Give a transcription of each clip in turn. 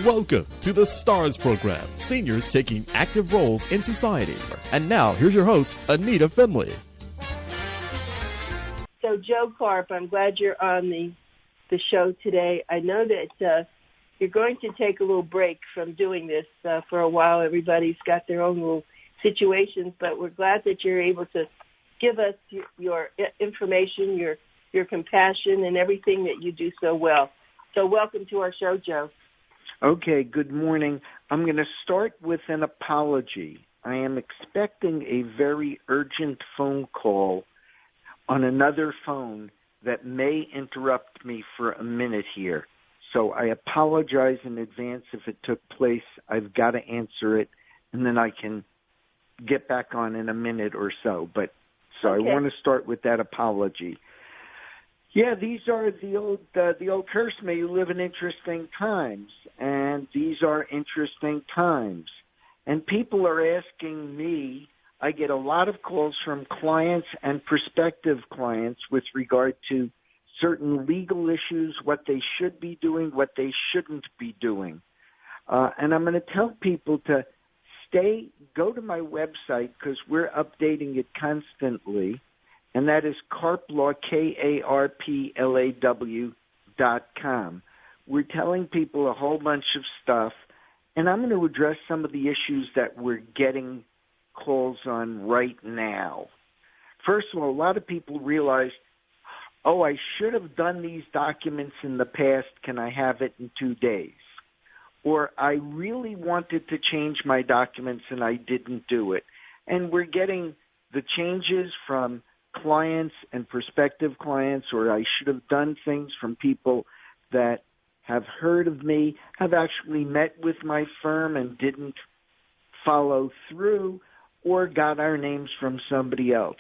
Welcome to the STARS program, seniors taking active roles in society. And now, here's your host, ANITA FINLEY. So, Joe KARP, I'm glad you're on the show today. I know that you're going to take a little break from doing this for a while. Everybody's got their own little situations, but we're glad that you're able to give us your information, your compassion, and everything that you do so well. So welcome to our show, Joe. Okay, good morning. I'm going to start with an apology. I am expecting a very urgent phone call on another phone that may interrupt me for a minute here. So I apologize in advance if it took place. I've got to answer it, and then I can get back on in a minute or so. But so okay. I want to start with that apology. Yeah, these are the old curse, may you live in interesting times, and these are interesting times. And people are asking me, I get a lot of calls from clients and prospective clients with regard to certain legal issues, what they should be doing, what they shouldn't be doing. And I'm going to tell people to go to my website because we're updating it constantly. And that is KARPlaw, KARPLAW.com. We're telling people a whole bunch of stuff, and I'm going to address some of the issues that we're getting calls on right now. First of all, a lot of people realize, I should have done these documents in the past. Can I have it in 2 days? Or I really wanted to change my documents and I didn't do it. And we're getting the changes from clients and prospective clients, or I should have done things from people that have heard of me, have actually met with my firm and didn't follow through, or got our names from somebody else.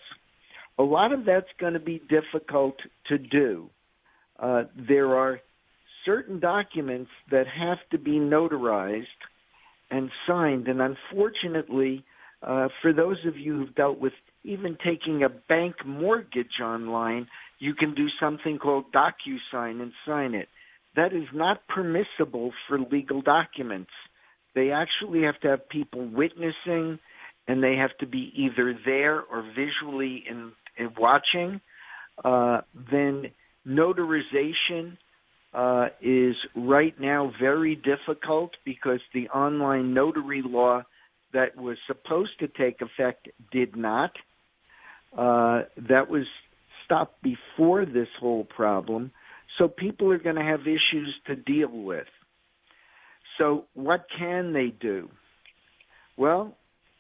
A lot of that's going to be difficult to do. There are certain documents that have to be notarized and signed, and unfortunately, for those of you who've dealt with even taking a bank mortgage online, you can do something called DocuSign and sign it. That is not permissible for legal documents. They actually have to have people witnessing, and they have to be either there or visually in watching. Then notarization is right now very difficult because the online notary law that was supposed to take effect did not. That was stopped before this whole problem. So people are going to have issues to deal with. So what can they do? Well,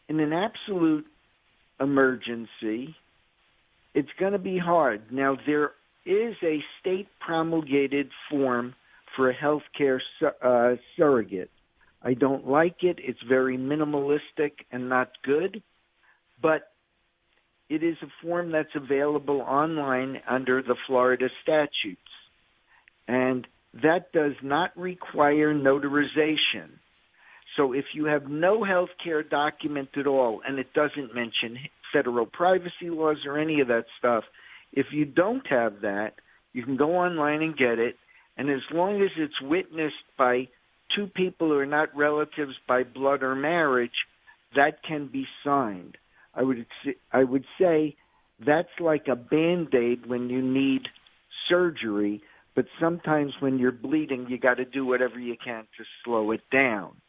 in an absolute emergency, it's going to be hard. Now, there is a state promulgated form for a healthcare surrogate. I don't like it. It's very minimalistic and not good, but it is a form that's available online under the Florida statutes, and that does not require notarization. So if you have no health care document at all, and it doesn't mention federal privacy laws or any of that stuff, if you don't have that, you can go online and get it, and as long as it's witnessed by two people who are not relatives by blood or marriage, that can be signed. I would say that's like a Band-Aid when you need surgery, but sometimes when you're bleeding, you got to do whatever you can to slow it down.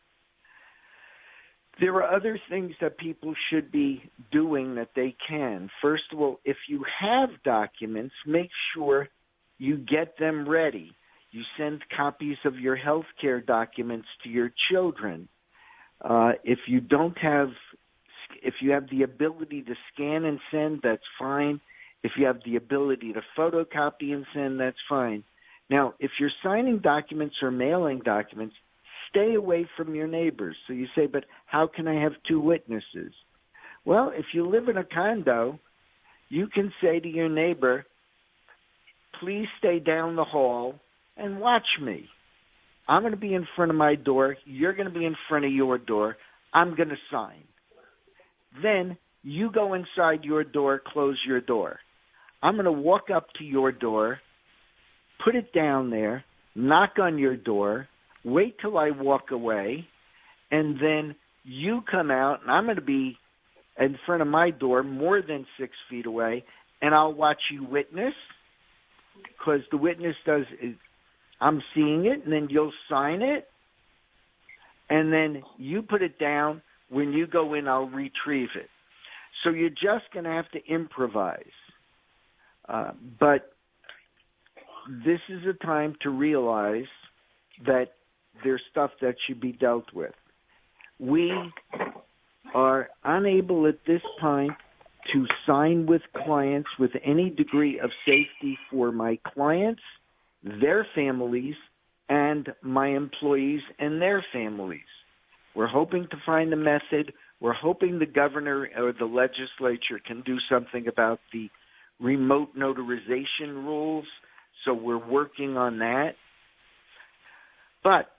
There are other things that people should be doing that they can. First of all, if you have documents, make sure you get them ready. You send copies of your health care documents to your children. If you have the ability to scan and send, that's fine. If you have the ability to photocopy and send, that's fine. Now, if you're signing documents or mailing documents, stay away from your neighbors. So you say, but how can I have two witnesses? Well, if you live in a condo, you can say to your neighbor, please stay down the hall and watch me. I'm going to be in front of my door. You're going to be in front of your door. I'm going to sign. Then you go inside your door, close your door. I'm going to walk up to your door, put it down there, knock on your door. wait till I walk away, and then you come out, and I'm going to be in front of my door more than 6 feet away, and I'll watch you witness, because the witness I'm seeing it, and then you'll sign it, and then you put it down. When you go in, I'll retrieve it. So you're just going to have to improvise. But this is a time to realize that there's stuff that should be dealt with. We are unable at this time to sign with clients with any degree of safety for my clients, their families, and my employees and their families. We're hoping to find a method. We're hoping the governor or the legislature can do something about the remote notarization rules, so we're working on that. But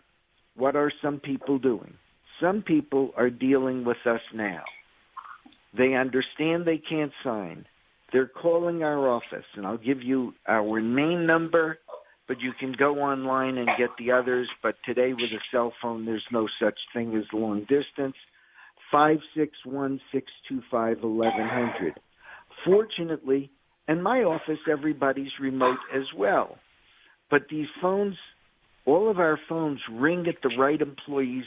what are some people doing? Some people are dealing with us now. They understand they can't sign. They're calling our office, and I'll give you our main number, but you can go online and get the others. But today with a cell phone, there's no such thing as long distance. 561-625-1100. Fortunately, in my office, everybody's remote as well. But these phones, all of our phones ring at the right employee's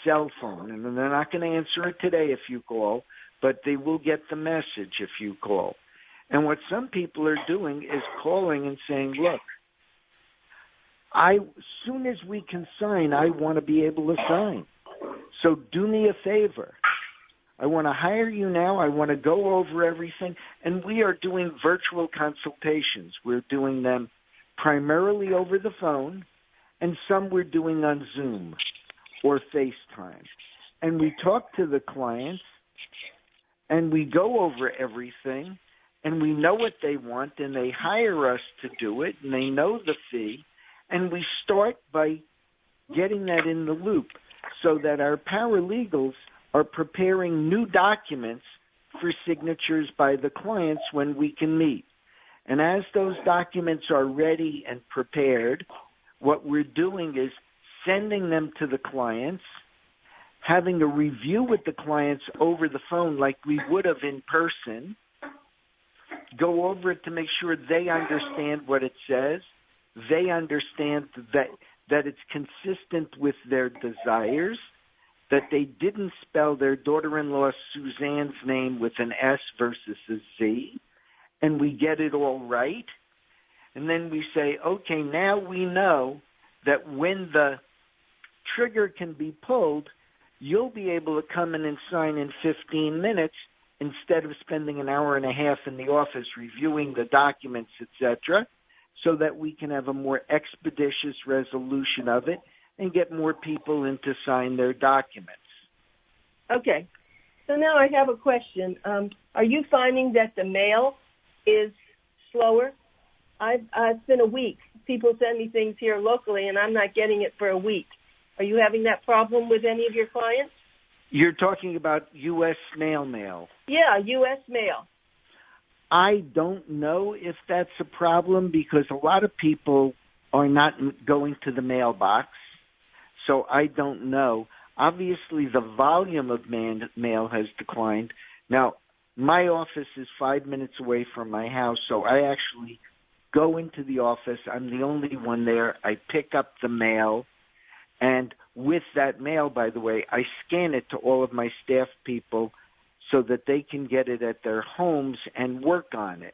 cell phone. And they're not going to answer it today if you call, but they will get the message if you call. And what some people are doing is calling and saying, look, as soon as we can sign, I want to be able to sign. So do me a favor. I want to hire you now. I want to go over everything. And we are doing virtual consultations. We're doing them primarily over the phone, and some we're doing on Zoom or FaceTime. And we talk to the clients, and we go over everything, and we know what they want, and they hire us to do it, and they know the fee. And we start by getting that in the loop so that our paralegals are preparing new documents for signatures by the clients when we can meet. And as those documents are ready and prepared, what we're doing is sending them to the clients, having a review with the clients over the phone like we would have in person, go over it to make sure they understand what it says, they understand that it's consistent with their desires, that they didn't spell their daughter-in-law Suzanne's name with an S versus a Z, and we get it all right. And then we say, okay, now we know that when the trigger can be pulled, you'll be able to come in and sign in 15 minutes instead of spending an hour and a half in the office reviewing the documents, etc., so that we can have a more expeditious resolution of it and get more people in to sign their documents. Okay. So now I have a question. Are you finding that the mail is slower? It's been a week. People send me things here locally, and I'm not getting it for a week. Are you having that problem with any of your clients? You're talking about U.S. snail mail. Yeah, U.S. mail. I don't know if that's a problem because a lot of people are not going to the mailbox, so I don't know. Obviously, the volume of mail has declined. Now, my office is 5 minutes away from my house, so I actually go into the office. I'm the only one there. I pick up the mail, and with that mail, by the way, I scan it to all of my staff people so that they can get it at their homes and work on it.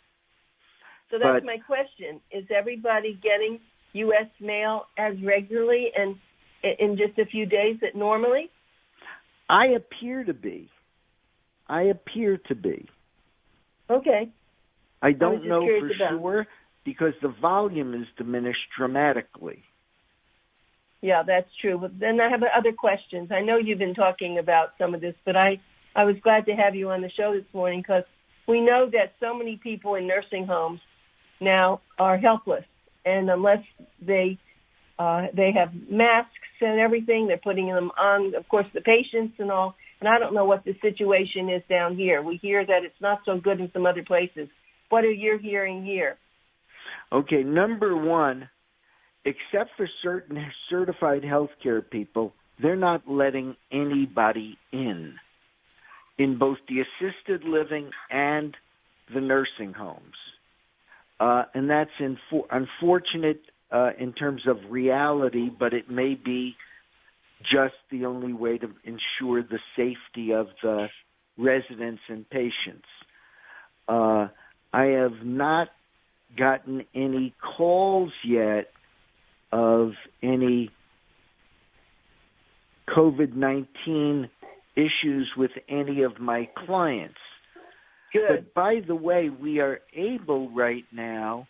So that's my question. Is everybody getting U.S. mail as regularly and in just a few days as normally? I appear to be. Okay. I don't know for sure because the volume is diminished dramatically. Yeah, that's true. But then I have other questions. I know you've been talking about some of this, but I was glad to have you on the show this morning because we know that so many people in nursing homes now are helpless, and unless they have masks and everything, they're putting them on, of course, the patients and all. And I don't know what the situation is down here. We hear that it's not so good in some other places. What are you hearing here? Okay, number one, except for certain certified healthcare people, they're not letting anybody in both the assisted living and the nursing homes. And that's unfortunate in terms of reality, but it may be just the only way to ensure the safety of the residents and patients. I have not gotten any calls yet of any COVID-19 issues with any of my clients. Good. But by the way, we are able right now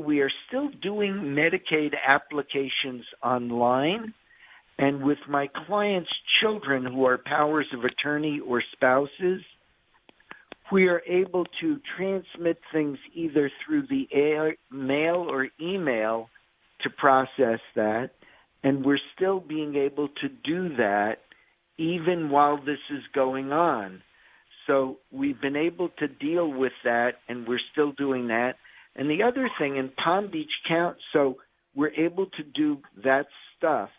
we are still doing Medicaid applications online, and with my clients' children who are powers of attorney or spouses, we are able to transmit things either through the mail or email to process that, and we're still being able to do that even while this is going on. So we've been able to deal with that, and we're still doing that. And the other thing, in Palm Beach County, so we're able to do that stuff,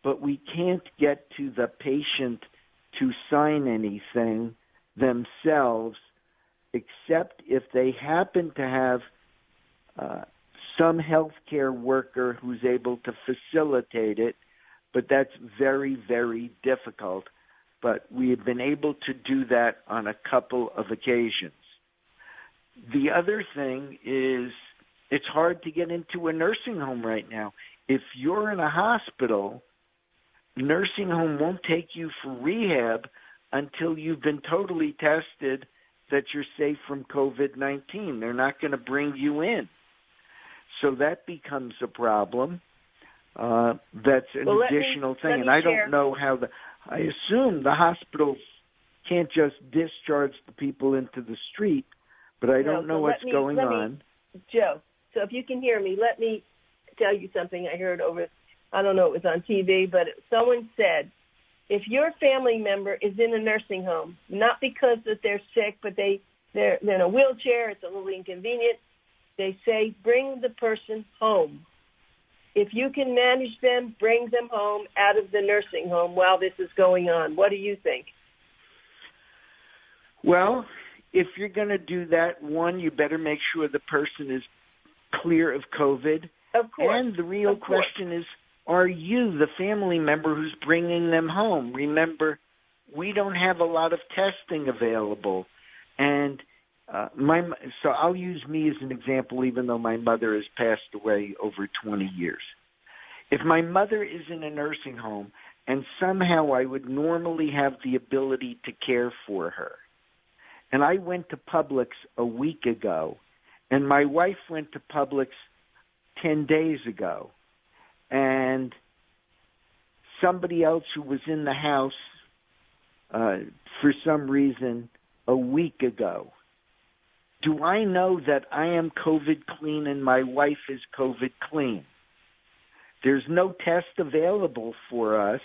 but we can't get to the patient to sign anything themselves, except if they happen to have some healthcare worker who's able to facilitate it, but that's very, very difficult. But we have been able to do that on a couple of occasions. The other thing is it's hard to get into a nursing home right now. If you're in a hospital, nursing home won't take you for rehab until you've been totally tested that you're safe from COVID-19. They're not going to bring you in. So that becomes a problem. That's an additional thing. And I don't know how I assume the hospitals can't just discharge the people into the street, but I don't know what's going on. Joe, so if you can hear me, let me tell you something I heard I don't know, it was on TV, but someone said, if your family member is in a nursing home, not because that they're sick, but they're in a wheelchair, it's a little inconvenient, they say, bring the person home. If you can manage them, bring them home out of the nursing home while this is going on. What do you think? Well, if you're going to do that, one, you better make sure the person is clear of COVID. Of course. And the real question is, are you the family member who's bringing them home? Remember, we don't have a lot of testing available. And so I'll use me as an example, even though my mother has passed away over 20 years. If my mother is in a nursing home and somehow I would normally have the ability to care for her, and I went to Publix a week ago, and my wife went to Publix 10 days ago, and somebody else who was in the house for some reason a week ago, do I know that I am COVID clean and my wife is COVID clean? There's no test available for us,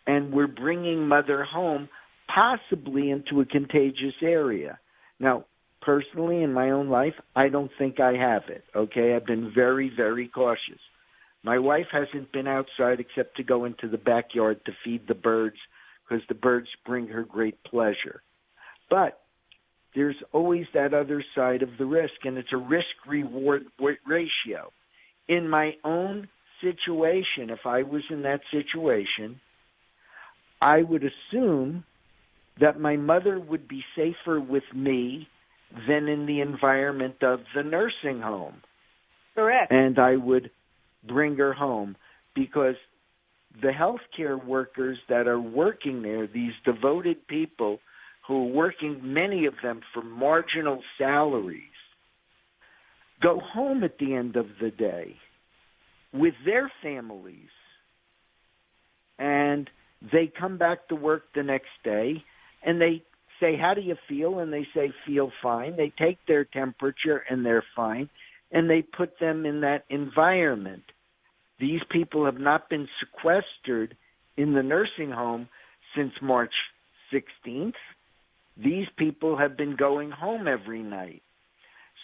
and we're bringing mother home possibly into a contagious area. Now, personally, in my own life, I don't think I have it, okay? I've been very, very cautious. My wife hasn't been outside except to go into the backyard to feed the birds because the birds bring her great pleasure. But there's always that other side of the risk, and it's a risk-reward ratio. In my own situation, if I was in that situation, I would assume that my mother would be safer with me than in the environment of the nursing home. Correct. And I would bring her home because the healthcare workers that are working there, these devoted people who are working, many of them for marginal salaries, go home at the end of the day with their families, and they come back to work the next day, and they say, how do you feel? And they say, feel fine. They take their temperature, and they're fine, and they put them in that environment. These people have not been sequestered in the nursing home since March 16th. These people have been going home every night.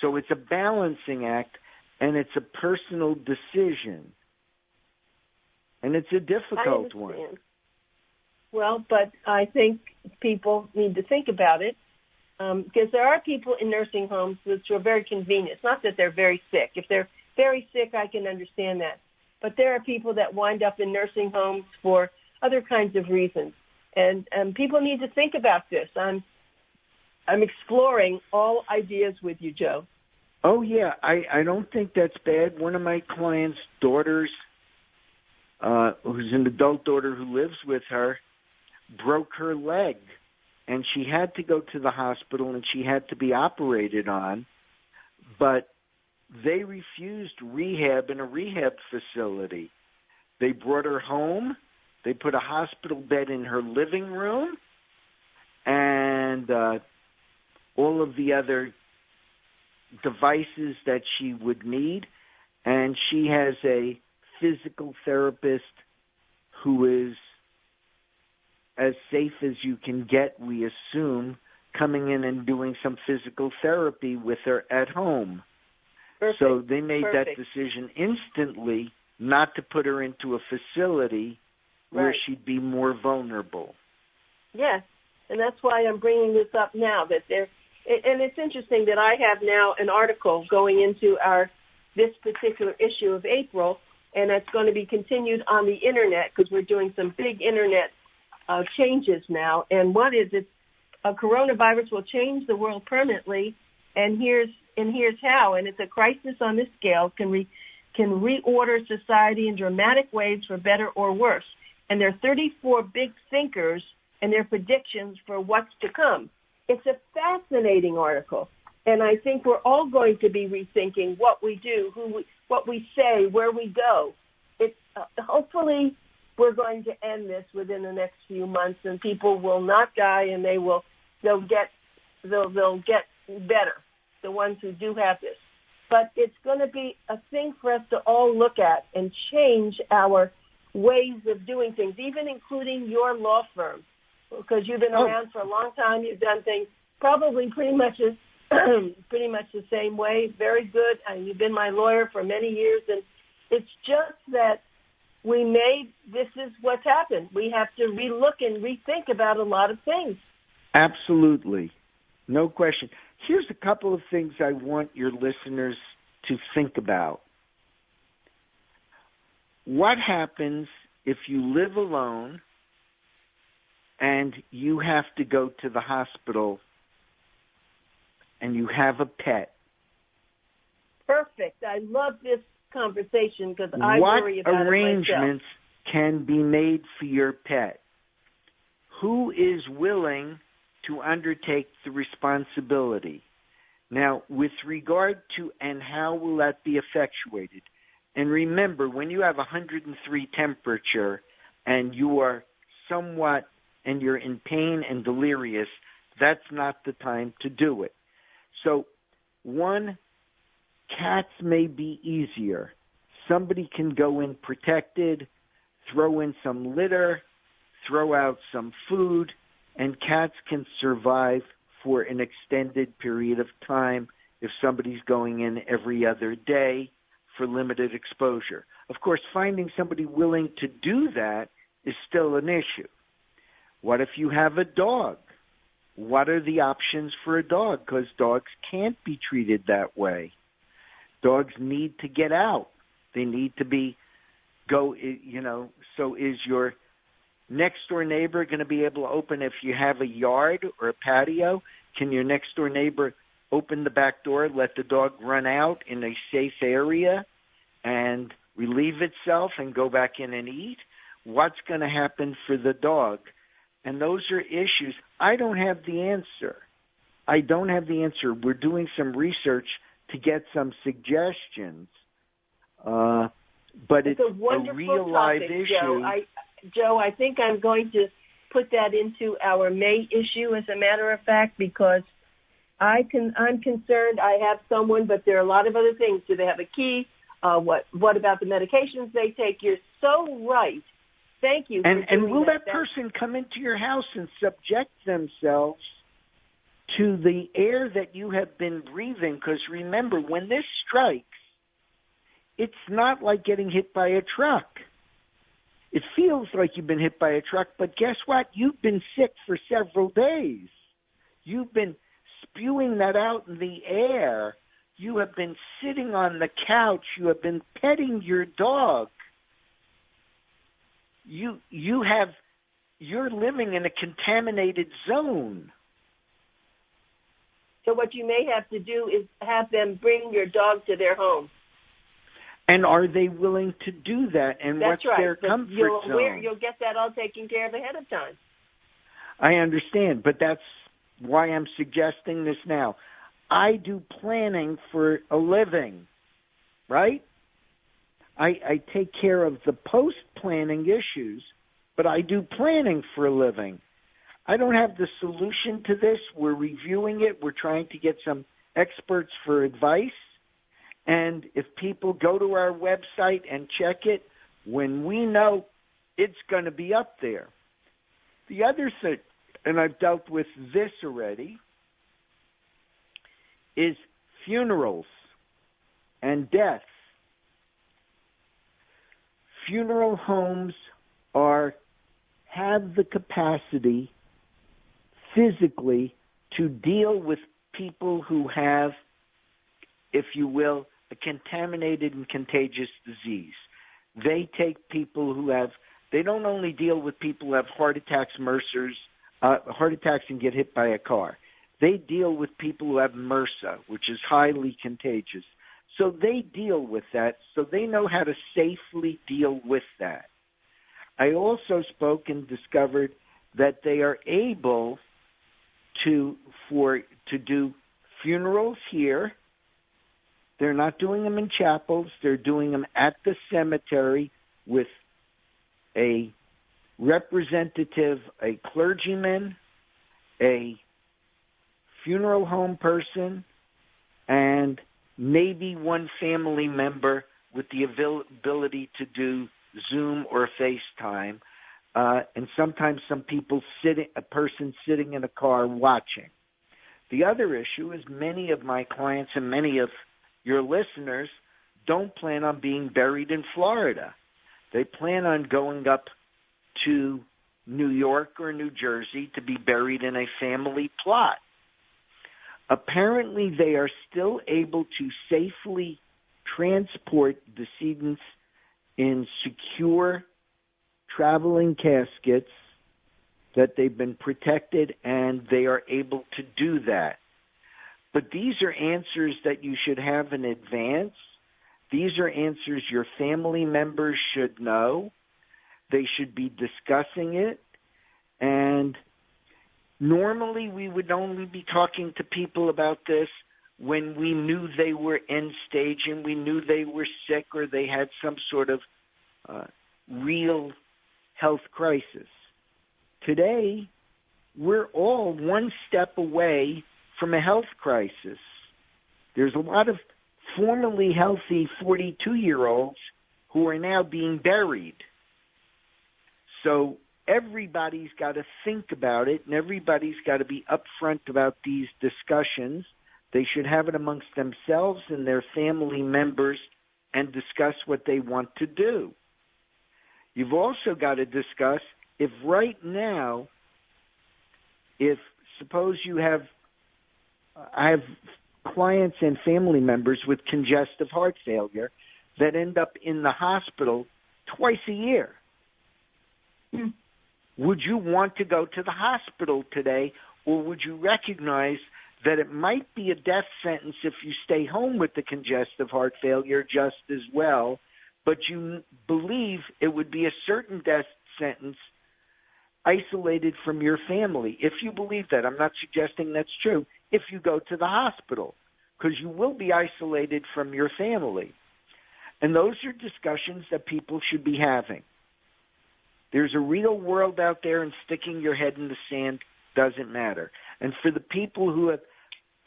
So it's a balancing act, and it's a personal decision. And it's a difficult one. Well, but I think people need to think about it because there are people in nursing homes which are very convenient. It's not that they're very sick. If they're very sick, I can understand that. But there are people that wind up in nursing homes for other kinds of reasons. And people need to think about this. I'm exploring all ideas with you, Joe. Oh, yeah. I don't think that's bad. One of my clients' daughters, who's an adult daughter who lives with her, broke her leg. And she had to go to the hospital and she had to be operated on. But they refused rehab in a rehab facility. They brought her home. They put a hospital bed in her living room and all of the other devices that she would need. And she has a physical therapist who is as safe as you can get, we assume, coming in and doing some physical therapy with her at home. Perfect. So they made Perfect. that decision instantly not to put her into a facility where she'd be more vulnerable. Yes, and that's why I'm bringing this up now. And it's interesting that I have now an article going into this particular issue of April, and it's going to be continued on the Internet because we're doing some big Internet changes now. And what is it? A coronavirus will change the world permanently, and here's how. And it's a crisis on this scale can reorder society in dramatic ways for better or worse. And there are 34 big thinkers and their predictions for what's to come. It's a fascinating article, and I think we're all going to be rethinking what we do, what we say, where we go. It's hopefully we're going to end this within the next few months, and people will not die, and they'll get better. The ones who do have this, but it's going to be a thing for us to all look at and change our ways of doing things, even including your law firm, because you've been around for a long time. You've done things probably pretty much the same way. Very good. And you've been my lawyer for many years, and it's just that this is what's happened. We have to relook and rethink about a lot of things. Absolutely. No question. Here's a couple of things I want your listeners to think about. What happens if you live alone and you have to go to the hospital and you have a pet? Perfect. I love this conversation because I worry about it myself. What arrangements can be made for your pet? Who is willing to undertake the responsibility? Now, with regard to and how will that be effectuated? And remember, when you have 103 temperature and you are and you're in pain and delirious, that's not the time to do it. So, one, cats may be easier. Somebody can go in protected, throw in some litter, throw out some food, and cats can survive for an extended period of time if somebody's going in every other day for limited exposure. Of course, finding somebody willing to do that is still an issue. What if you have a dog? What are the options for a dog? Because dogs can't be treated that way. Dogs need to get out. They need to so is your next door neighbor going to be able to open, if you have a yard or a patio, can your next door neighbor open the back door, let the dog run out in a safe area and relieve itself and go back in and eat? What's going to happen for the dog? And those are issues. I don't have the answer. We're doing some research to get some suggestions. But it's a real live issue. Joe, I think I'm going to put that into our May issue, as a matter of fact, because I'm concerned. I have someone, but there are a lot of other things. Do they have a key? What about the medications they take? You're so right. Thank you. And will that person come into your house and subject themselves to the air that you have been breathing? Because remember, when this strikes, it's not like getting hit by a truck. It feels like you've been hit by a truck, but guess what? You've been sick for several days. You've been spewing that out in the air. You have been sitting on the couch. You have been petting your dog. You're living in a contaminated zone. So what you may have to do is have them bring your dog to their home. And are they willing to do that? And That's what's right. their comfort zone? You'll get that all taken care of ahead of time. I understand, but that's why I'm suggesting this now. I do planning for a living, right? I take care of the post-planning issues, but I do planning for a living. I don't have the solution to this. We're reviewing it. We're trying to get some experts for advice. And if people go to our website and check it, when we know, it's going to be up there. The other thing, and I've dealt with this already, is funerals and deaths. Funeral homes have the capacity physically to deal with people who have, if you will, a contaminated and contagious disease. They take people who have, they don't only deal with people who have heart attacks, heart attacks and get hit by a car. They deal with people who have MRSA, which is highly contagious. So they deal with that, so they know how to safely deal with that. I also spoke and discovered that they are able to do funerals here. They're not doing them in chapels. They're doing them at the cemetery with a representative, a clergyman, a funeral home person, and maybe one family member with the ability to do Zoom or FaceTime, and sometimes a person sitting in a car watching. The other issue is many of my clients and many of your listeners don't plan on being buried in Florida. They plan on going up to New York or New Jersey to be buried in a family plot. Apparently, they are still able to safely transport decedents in secure traveling caskets, that they've been protected, and they are able to do that. But these are answers that you should have in advance. These are answers your family members should know. They should be discussing it. And normally we would only be talking to people about this when we knew they were end stage and we knew they were sick or they had some sort of real health crisis. Today, we're all one step away from a health crisis. There's a lot of formerly healthy 42-year-olds who are now being buried. So everybody's got to think about it, and everybody's got to be upfront about these discussions. They should have it amongst themselves and their family members and discuss what they want to do. You've also got to discuss if right now, suppose you have, I have clients and family members with congestive heart failure that end up in the hospital twice a year. Would you want to go to the hospital today, or would you recognize that it might be a death sentence if you stay home with the congestive heart failure just as well, but you believe it would be a certain death sentence isolated from your family? If you believe that, I'm not suggesting that's true, if you go to the hospital, because you will be isolated from your family. And those are discussions that people should be having. There's a real world out there, and sticking your head in the sand doesn't matter. And for the people who have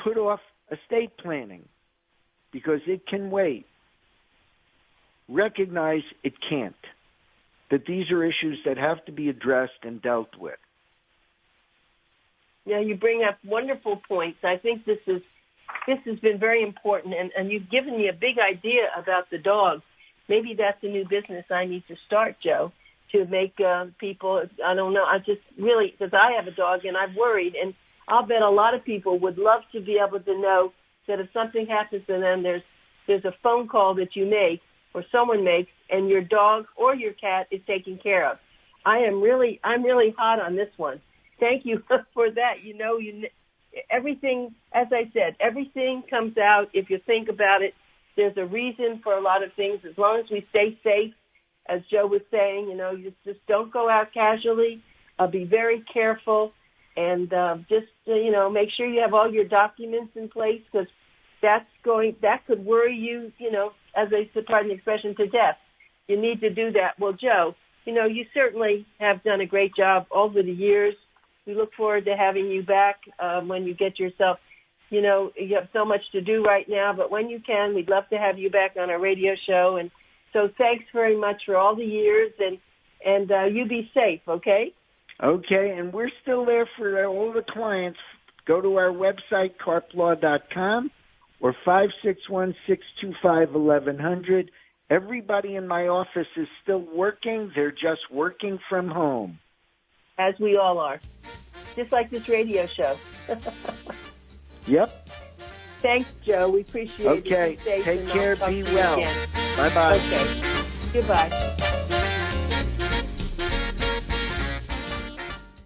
put off estate planning because it can wait, recognize it can't, that these are issues that have to be addressed and dealt with. Yeah, you bring up wonderful points. I think this is this has been very important, and you've given me a big idea about the dog. Maybe that's a new business I need to start, Joe, to make people, I don't know, I just really, because I have a dog and I'm worried, and I'll bet a lot of people would love to be able to know that if something happens to them, there's a phone call that you make or someone makes, and your dog or your cat is taken care of. I'm really hot on this one. Thank you for that. Everything, as I said, everything comes out if you think about it. There's a reason for a lot of things. As long as we stay safe, as Joe was saying, you just don't go out casually. Be very careful, and make sure you have all your documents in place, because that could worry you, as they pardon the expression, to death. You need to do that. Well, Joe, you certainly have done a great job over the years. We look forward to having you back when you get yourself, you have so much to do right now, but when you can, we'd love to have you back on our radio show. And so thanks very much for all the years, and you be safe, okay? Okay, and we're still there for all the clients. Go to our website, karplaw.com, or 561-625-1100. Everybody in my office is still working. They're just working from home. As we all are. Just like this radio show. Yep. Thanks, Joe. We appreciate it. Okay. Take care. Be well. Bye-bye. Okay. Goodbye.